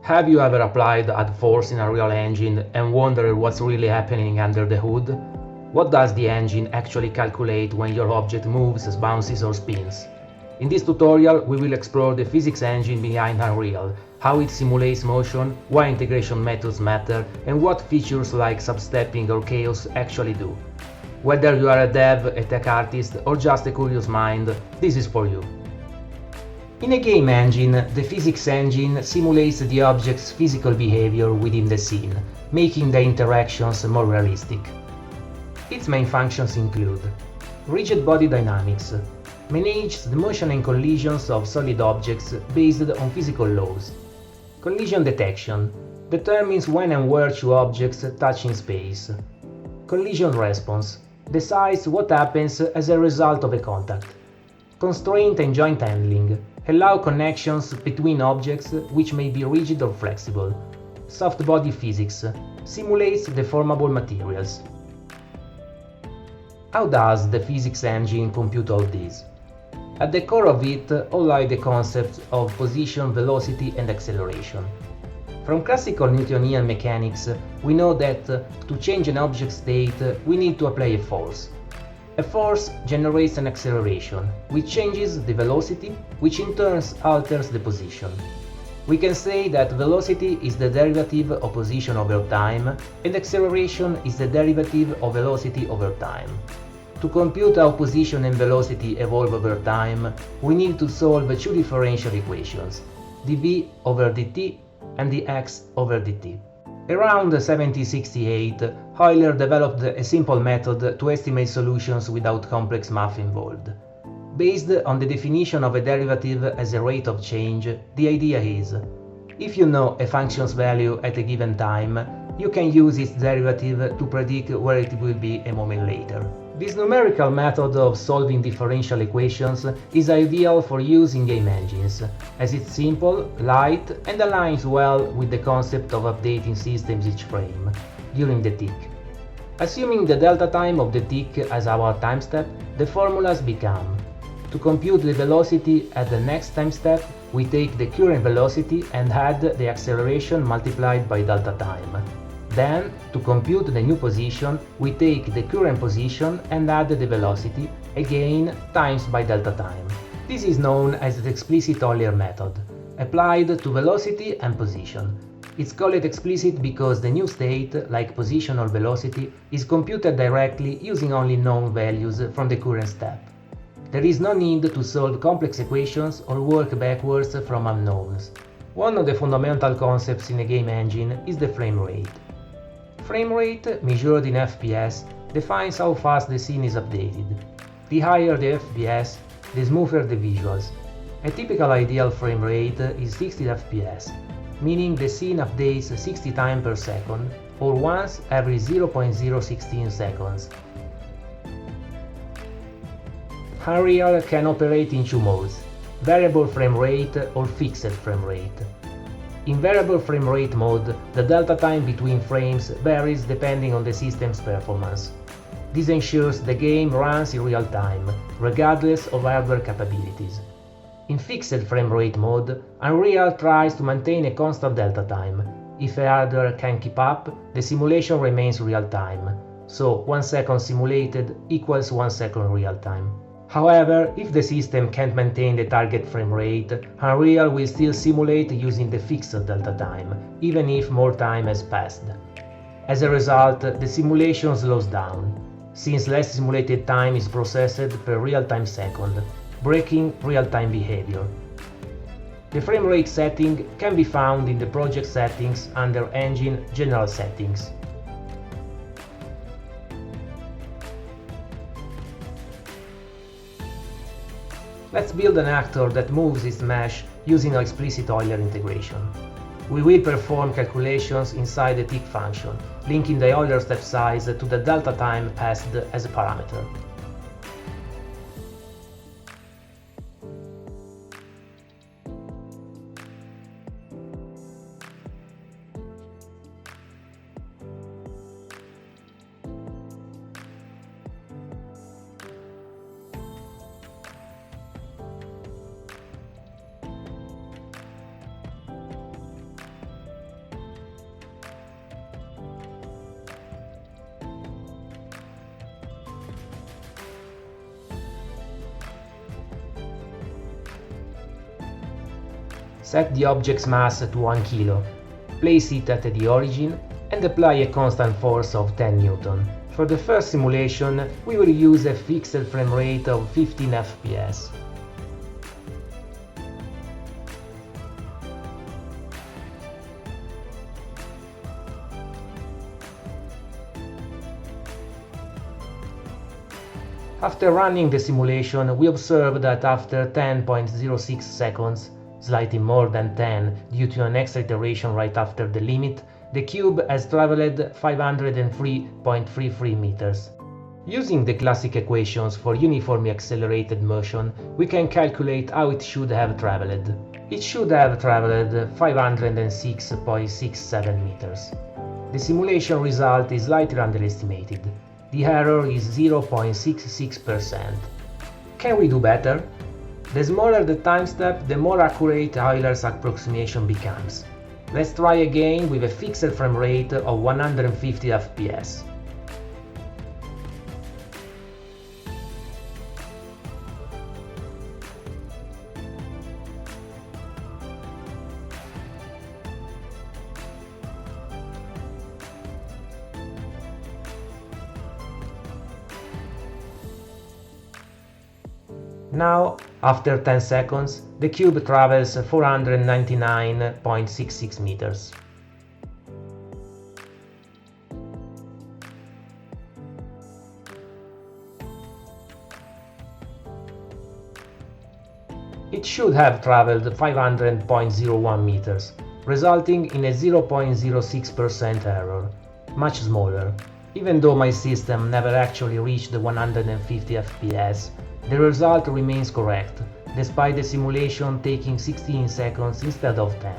Have you ever applied add force in a real engine and wondered what's really happening under the hood? What does the engine actually calculate when your object moves, bounces or spins? In this tutorial we will explore the physics engine behind Unreal, how it simulates motion, why integration methods matter, and what features like substepping or chaos actually do. Whether you are a dev, a tech artist, or just a curious mind, this is for you. In a game engine, the physics engine simulates the object's physical behavior within the scene, making the interactions more realistic. Its main functions include rigid body dynamics, manages the motion and collisions of solid objects based on physical laws. Collision detection determines when and where two objects touch in space. Collision response decides what happens as a result of a contact. Constraint and joint handling allow connections between objects which may be rigid or flexible. Soft body physics simulates deformable materials. How does the physics engine compute all this? At the core of it all lie the concepts of position, velocity and acceleration. From classical Newtonian mechanics, we know that to change an object state we need to apply a force. A force generates an acceleration, which changes the velocity, which in turn alters the position. We can say that velocity is the derivative of position over time, and acceleration is the derivative of velocity over time. To compute how position and velocity evolve over time, we need to solve two differential equations, dv over dt and dx over dt. Around 1768, Euler developed a simple method to estimate solutions without complex math involved. Based on the definition of a derivative as a rate of change, the idea is, if you know a function's value at a given time, you can use its derivative to predict where it will be a moment later. This numerical method of solving differential equations is ideal for use in game engines, as it's simple, light, and aligns well with the concept of updating systems each frame, during the tick. Assuming the delta time of the tick as our time step, the formulas become: to compute the velocity at the next time step, we take the current velocity and add the acceleration multiplied by delta time. Then, to compute the new position, we take the current position and add the velocity, again times by delta time. This is known as the Explicit Euler method, applied to velocity and position. It's called explicit because the new state, like position or velocity, is computed directly using only known values from the current step. There is no need to solve complex equations or work backwards from unknowns. One of the fundamental concepts in a game engine is the frame rate. Frame rate, measured in FPS, defines how fast the scene is updated. The higher the FPS, the smoother the visuals. A typical ideal frame rate is 60 FPS, meaning the scene updates 60 times per second, or once every 0.016 seconds. Unreal can operate in two modes: variable frame rate or fixed frame rate. In variable frame rate mode, the delta time between frames varies depending on the system's performance. This ensures the game runs in real time, regardless of hardware capabilities. In fixed frame rate mode, Unreal tries to maintain a constant delta time. If a hardware can keep up, the simulation remains real time, so 1 second simulated equals 1 second real time. However, if the system can't maintain the target frame rate, Unreal will still simulate using the fixed delta time, even if more time has passed. As a result, the simulation slows down, since less simulated time is processed per real-time second, breaking real-time behavior. The frame rate setting can be found in the project settings under Engine General Settings. Let's build an actor that moves its mesh using our explicit Euler integration. We will perform calculations inside the tick function, linking the Euler step size to the delta time passed as a parameter. Set the object's mass to 1 kg, place it at the origin, and apply a constant force of 10 Newton. For the first simulation, we will use a fixed frame rate of 15 fps. After running the simulation, we observe that after 10.06 seconds, slightly more than 10 due to an extra iteration right after the limit, the cube has traveled 503.33 meters. Using the classic equations for uniformly accelerated motion, we can calculate how it should have traveled. It should have traveled 506.67 meters. The simulation result is slightly underestimated. The error is 0.66%. Can we do better? The smaller the time step, the more accurate Euler's approximation becomes. Let's try again with a fixed frame rate of 150 fps. Now, after 10 seconds, the cube travels 499.66 meters. It should have traveled 500.01 meters, resulting in a 0.06% error, much smaller. Even though my system never actually reached 150 fps, the result remains correct, despite the simulation taking 16 seconds instead of 10.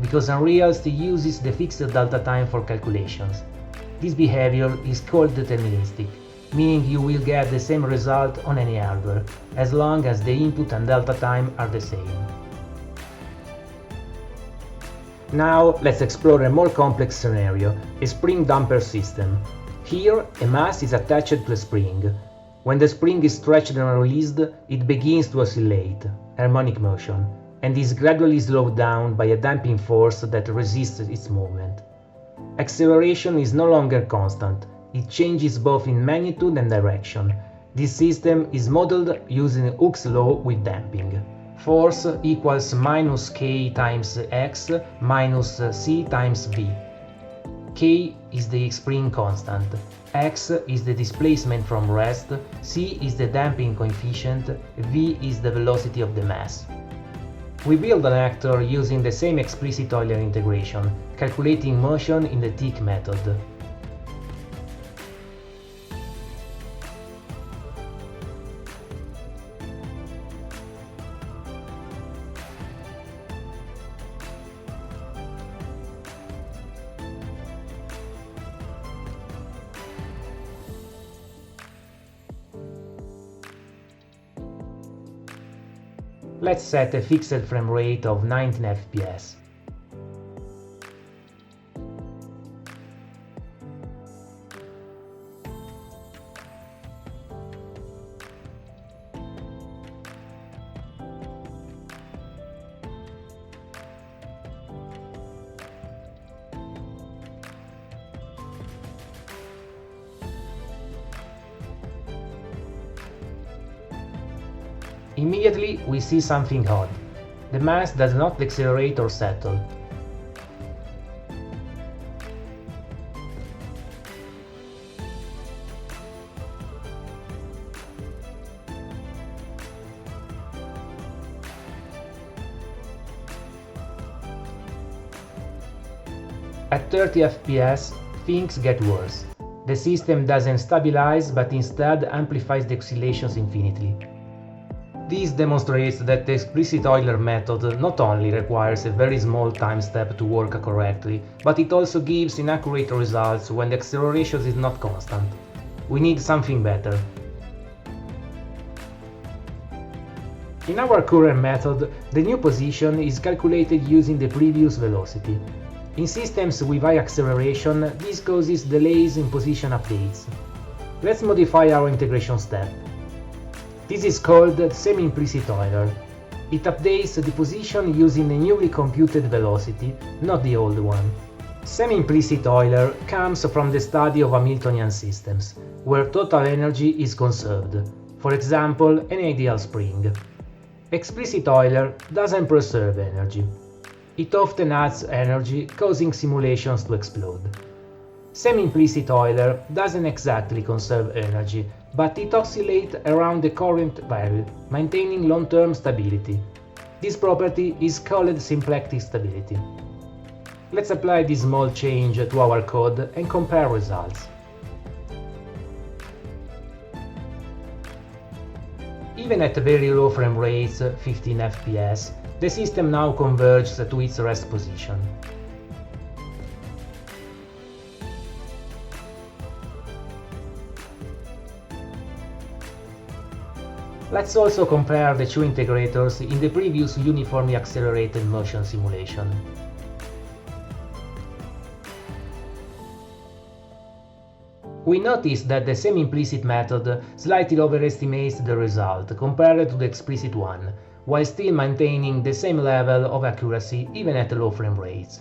Because Unreal still uses the fixed delta time for calculations. This behavior is called deterministic, meaning you will get the same result on any hardware, as long as the input and delta time are the same. Now let's explore a more complex scenario, a spring damper system. Here, a mass is attached to a spring. When the spring is stretched and released, it begins to oscillate, harmonic motion, and is gradually slowed down by a damping force that resists its movement. Acceleration is no longer constant, it changes both in magnitude and direction. This system is modeled using Hooke's law with damping. Force equals minus k times x minus c times v. K is the spring constant, x is the displacement from rest, c is the damping coefficient, v is the velocity of the mass. We build an actor using the same explicit Euler integration, calculating motion in the TIC method. Let's set a fixed frame rate of 19 fps. Immediately we see something odd. The mass does not accelerate or settle. At 30 fps, things get worse. The system doesn't stabilize but instead amplifies the oscillations infinitely. This demonstrates that the explicit Euler method not only requires a very small time step to work correctly, but it also gives inaccurate results when the acceleration is not constant. We need something better. In our current method, the new position is calculated using the previous velocity. In systems with high acceleration, this causes delays in position updates. Let's modify our integration step. This is called Semi-implicit Euler. It updates the position using a newly computed velocity, not the old one. Semi-implicit Euler comes from the study of Hamiltonian systems, where total energy is conserved, for example, an ideal spring. Explicit Euler doesn't preserve energy. It often adds energy, causing simulations to explode. Semi-implicit Euler doesn't exactly conserve energy, but it oscillates around the current value, maintaining long-term stability. This property is called symplectic stability. Let's apply this small change to our code and compare results. Even at very low frame rates, 15 FPS, the system now converges to its rest position. Let's also compare the two integrators in the previous uniformly accelerated motion simulation. We notice that the semi-implicit method slightly overestimates the result compared to the explicit one, while still maintaining the same level of accuracy even at low frame rates.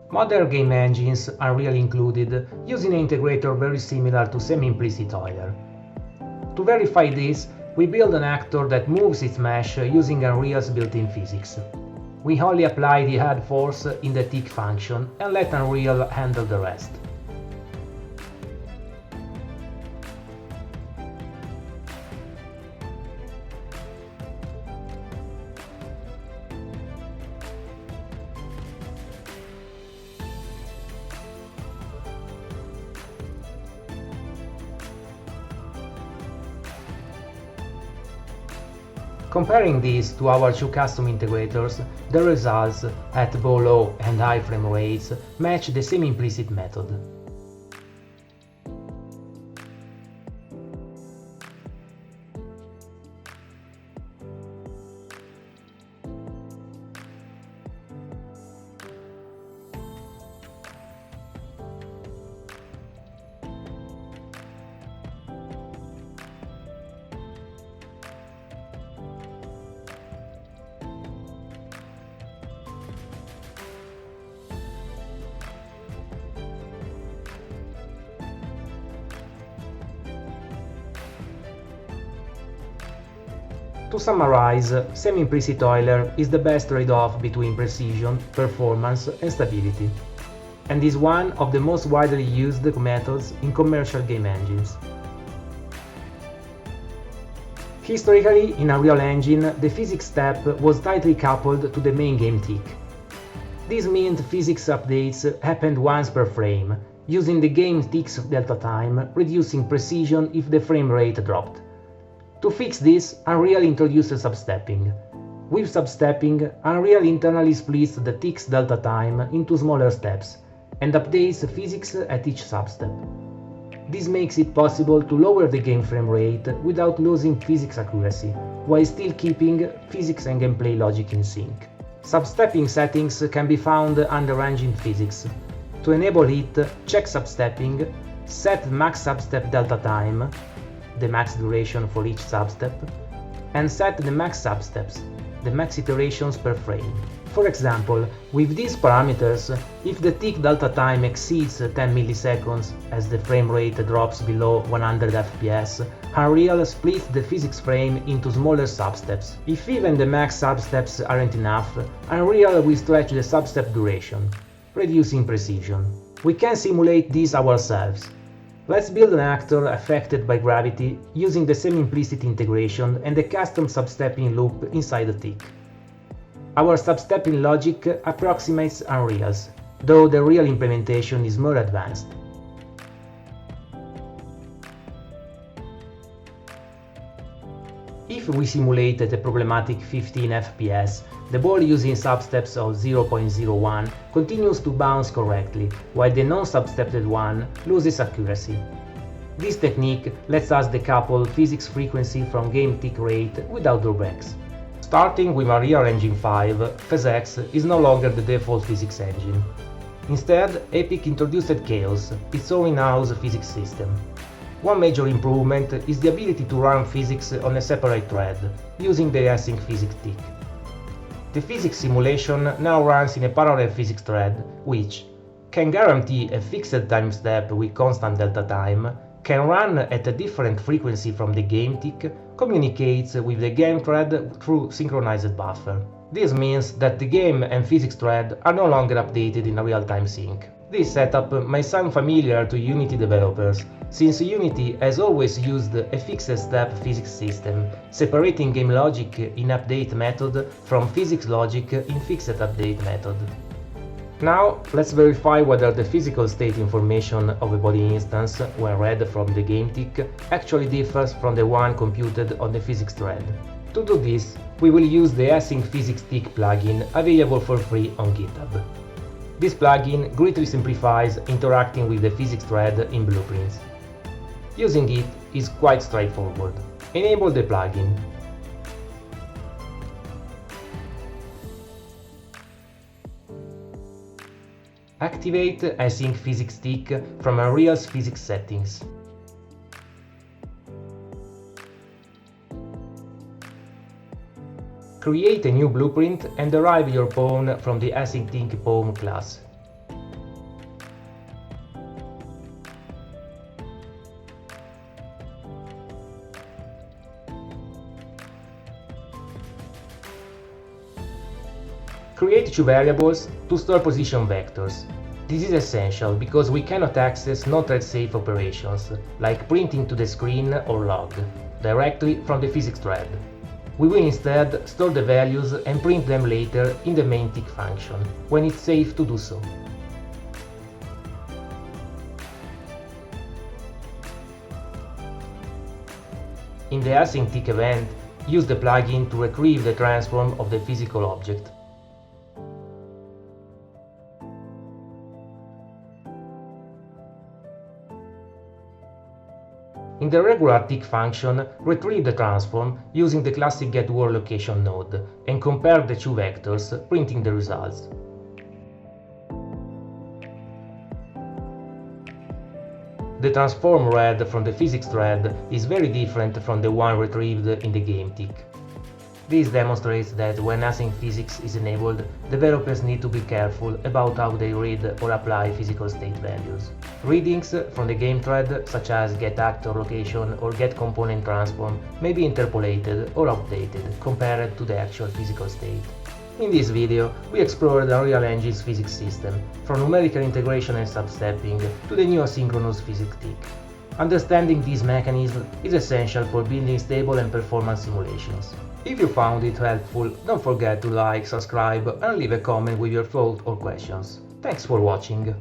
Modern game engines, Unreal included, using an integrator very similar to semi-implicit Euler. To verify this, we build an actor that moves its mesh using Unreal's built-in physics. We only apply the add force in the tick function and let Unreal handle the rest. Comparing these to our two custom integrators, the results at both low and high frame rates match the semi-implicit method. To summarize, semi-implicit Euler is the best trade-off between precision, performance and stability, and is one of the most widely used methods in commercial game engines. Historically, in Unreal Engine, the physics step was tightly coupled to the main game tick. This meant physics updates happened once per frame, using the game tick's delta time, reducing precision if the frame rate dropped. To fix this, Unreal introduced substepping. With substepping, Unreal internally splits the tick's delta time into smaller steps and updates physics at each substep. This makes it possible to lower the game frame rate without losing physics accuracy, while still keeping physics and gameplay logic in sync. Substepping settings can be found under Engine Physics. To enable it, check substepping, set max substep delta time, the max duration for each substep, and set the max substeps, the max iterations per frame. For example, with these parameters, if the tick delta time exceeds 10 milliseconds as the frame rate drops below 100 FPS, Unreal splits the physics frame into smaller substeps. If even the max substeps aren't enough, Unreal will stretch the substep duration, reducing precision. We can simulate this ourselves. Let's build an actor affected by gravity using the semi-implicit integration and the custom substepping loop inside the tick. Our substepping logic approximates Unreal's, though the real implementation is more advanced. If we simulated a problematic 15 FPS, the ball using substeps of 0.01 continues to bounce correctly, while the non-substepped one loses accuracy. This technique lets us decouple physics frequency from game tick rate without drawbacks. Starting with Unreal Engine 5, PhysX is no longer the default physics engine. Instead, Epic introduced Chaos, its own in-house physics system. One major improvement is the ability to run physics on a separate thread, using the Async physics tick. The physics simulation now runs in a parallel physics thread, which can guarantee a fixed time step with constant delta time, can run at a different frequency from the game tick, communicates with the game thread through synchronized buffer. This means that the game and physics thread are no longer updated in a real-time sync. This setup may sound familiar to Unity developers, since Unity has always used a fixed-step physics system, separating game logic in update method from physics logic in fixed update method. Now, let's verify whether the physical state information of a body instance, when read from the game tick, actually differs from the one computed on the physics thread. To do this, we will use the Async Physics Tick plugin available for free on GitHub. This plugin greatly simplifies interacting with the physics thread in blueprints. Using it is quite straightforward. Enable the plugin. Activate Async Physics Tick from Unreal's physics settings. Create a new blueprint and derive your pawn from the Async Tick pawn class. Create two variables to store position vectors. This is essential because we cannot access non-thread safe operations, like printing to the screen or log, directly from the physics thread. We will instead store the values and print them later in the main tick function, when it's safe to do so. In the Async Tick event, use the plugin to retrieve the transform of the physical object. In the regular tick function, retrieve the transform using the classic getWorldLocation node and compare the two vectors, printing the results. The transform read from the physics thread is very different from the one retrieved in the game tick. This demonstrates that when async physics is enabled, developers need to be careful about how they read or apply physical state values. Readings from the game thread, such as getActorLocation or getComponentTransform, may be interpolated or updated compared to the actual physical state. In this video, we explored Unreal Engine's physics system, from numerical integration and substepping to the new asynchronous physics tick. Understanding these mechanisms is essential for building stable and performance simulations. If you found it helpful, don't forget to like, subscribe and leave a comment with your thoughts or questions. Thanks for watching.